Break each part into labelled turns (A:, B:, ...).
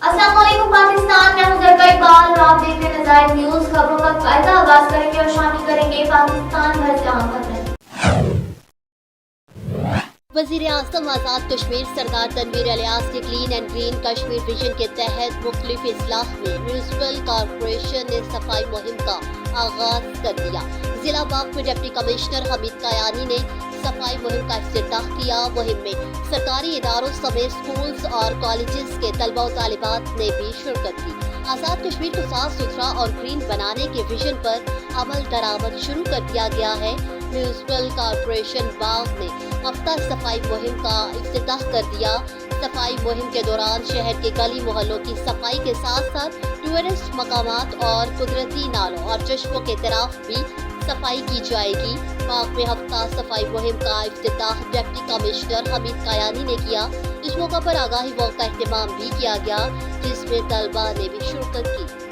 A: अस्सलाम वालेकुम पाकिस्तान, मैं हूं ज़रका इकबाल और आप देख रहे हैं नज़ायर न्यूज़। खबरों का कायदा आगाज करेंगे और शामिल करेंगे पाकिस्तान भर से अहम खबरें।
B: वज़ीर आज़म आज़ाद कश्मीर सरदार तनवीर अलियास ने clean and green Kashmir vision के तहत मुख्तलिफ इस्लाह में म्यूनिसिपल कॉरपोरेशन ने सफाई मुहिम का आगाज कर दिया। जिला बाग में डिप्टी कमिश्नर हमीद कायानी ने सफाई मुहिम का इफ्तिताह किया। मुहिम में सरकारी इदारों समेत स्कूल्स और कॉलेजेस के तलबा और तालिबात ने भी शिरकत की। आज़ाद कश्मीर को साफ सुथरा और ग्रीन बनाने के विजन पर अमल दरामद शुरू कर दिया गया है। म्यूनिसिपल कॉरपोरेशन बाग ने हफ्ता सफाई मुहिम का इफ्तिताह कर दिया। सफाई मुहिम के दौरान शहर के गली मोहल्लों की सफाई के साथ साथ टूरिस्ट मकामात और कुदरती नालों और चश्मों के तरफ भी सफाई की जाएगी। बाग में हफ्ता सफाई मुहिम का इफ्तिताह डिप्टी कमिश्नर हमीद कायानी ने किया। इस मौका पर आगाही वॉक का एहतमाम भी किया गया, जिसमें तलबा ने भी शिरकत की।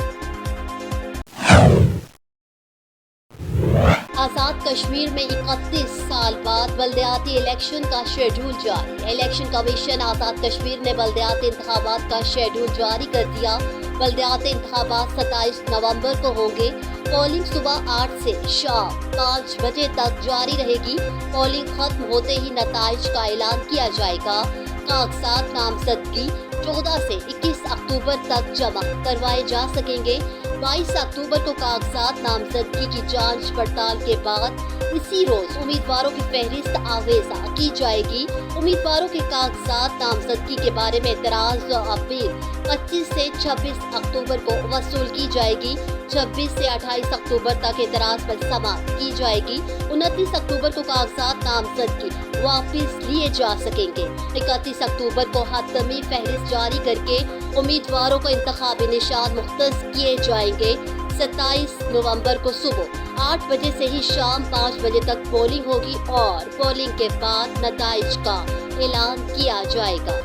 B: आज़ाद कश्मीर में 31 साल बाद बल्दियाती इलेक्शन का शेड्यूल जारी। इलेक्शन कमीशन आज़ाद कश्मीर ने बल्दियाती इंतखाबात का शेड्यूल जारी कर दिया। बल्दियाती इंतखाबात 27 नवंबर को होंगे। पोलिंग सुबह 8 से शाम 5 बजे तक जारी रहेगी। पोलिंग खत्म होते ही नताइज का ऐलान किया जाएगा। कागजात नामजदगी 14 से 21 अक्टूबर तक जमा करवाए जा सकेंगे। 22 अक्टूबर को कागजात नामजदगी की जांच पड़ताल के बाद इसी रोज उम्मीदवारों की फहरिस्त आवेजा की जाएगी। उम्मीदवारों के कागजात नामजदगी के बारे में एतराज अपील 25 से 26 अक्टूबर को वसूल की जाएगी। 26 से 28 अक्टूबर तक एतराज पर समाप्त की जाएगी। 29 अक्टूबर को कागजात नामजदगी वापस लिए जा सकेंगे। 31 अक्टूबर को हतमी फहरिस्त जारी करके उम्मीदवारों को इंतखाबी निशान मुख्तस किए जाएंगे। 27 नवंबर को सुबह 8 बजे से ही शाम 5 बजे तक पोलिंग होगी और पोलिंग के बाद नताइज का ऐलान किया जाएगा।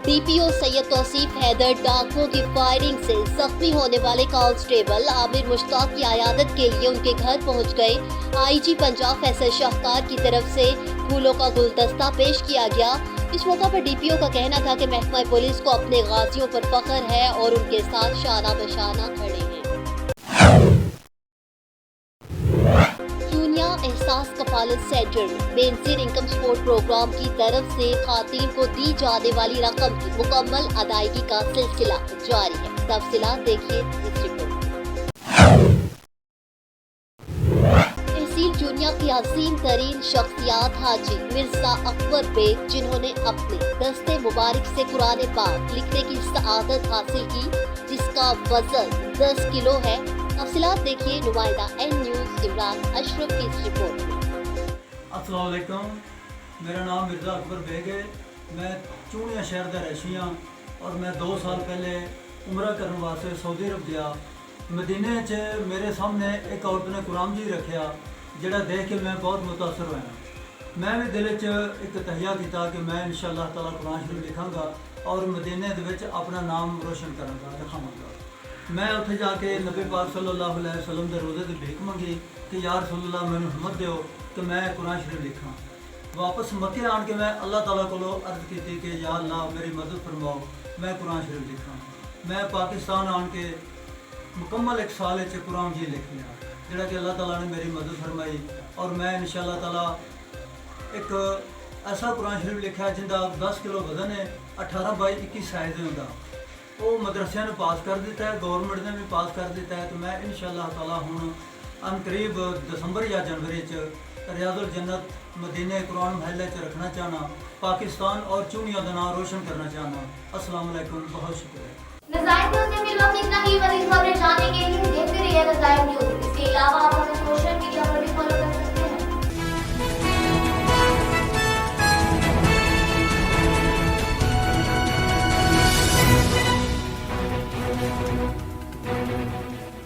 B: डीपीओ सैयद तौसीफ हैदर डाकुओं की फायरिंग से जख्मी होने वाले कांस्टेबल आमिर मुश्ताक की अयादत के लिए उनके घर पहुंच गए। आईजी पंजाब फैसल शाहकार की तरफ से फूलों का गुलदस्ता पेश किया गया। इस मौका पर डीपीओ का कहना था कि महकमा पुलिस को अपने गाजियों पर फख्र है और उनके साथ शाना बशाना खड़े हैं। जूनिया एहसास कफालत सेंटर में बेनजीर इनकम सपोर्ट प्रोग्राम की तरफ से खातीन को दी जाने वाली रकम की मुकम्मल अदायगी का सिलसिला जारी है। तफसीलात देखिए इस रिपोर्ट। दुनिया की अजीम तरीन शख्सियात हाजी मिर्जा अकबर बेग, जिन्होंने अपने दस्ते मुबारक से कुरान पाक लिखने की सआदत हासिल की, जिसका वजन 10 किलो है। तफसीलात देखिए नुमाइंदा एन न्यूज़ इमरान अशरफ की इस रिपोर्ट में।
C: अस्सलाम वालेकुम, मेरा नाम मिर्जा अकबर बेग है। मैं चूनिया शहर का रहशी हाँ और मैं 2 साल पहले उमरा करने वास्ते सऊदी अरब गया। मदीने च मेरे सामने एक औरत ने कुरान जी रखा, जिहड़ा देख के मैं बहुत मुतासर होया। मैं भी दिल च एक तहिया किया कि मैं इंशाअल्लाह ताला कुरान शरीफ लिखांगा और मदीने दे विच अपना नाम रोशन करांगा, लिखावांगा। मैं उत्थे जाके नबी पाक सल्लल्लाहु अलैहि वसल्लम दे रोज़े ते भीख मंगी कि या रसूलल्लाह मैनूं हिम्मत दिओ कि मैं कुरान शरीफ लिखां। वापस मक्के आन के मैं अल्लाह ताला कोलों अर्ज़ की कि या अल्लाह मेरी मदद फरमाओ, मैं कुरान शरीफ लिखां। मैं पाकिस्तान आन के मुकम्मल 1 साल च कुरान जी लिख लिया, जिहड़ा कि अल्लाह ताला ने मेरी मदद फरमाई और मैं इंशाअल्लाह ताला एक ऐसा कुरान शरीफ लिखा जिंदा 10 किलो वजन है, 18 बाई 21 साइज़ होंदा। वो मदरसिया ने पास कर दिता है, गवर्नमेंट ने भी पास कर दिता है। तो मैं इंशाअल्लाह ताला हुण अनकरीब दिसंबर या जनवरी च रियाजुल जन्नत मदीने कुरान महल च रखना चाहना, पाकिस्तान और चूनिया का नाम रोशन करना चाहना। अस्सलाम वालेकुम, बहुत शुक्रिया।
A: नज़ायर न्यूज़ में फिलहाल इतना ही। मज़ीद खबरें जानने के लिए देखते रहिए नज़ायर न्यूज़। इसके अलावा आप हमें सोशल मीडिया पर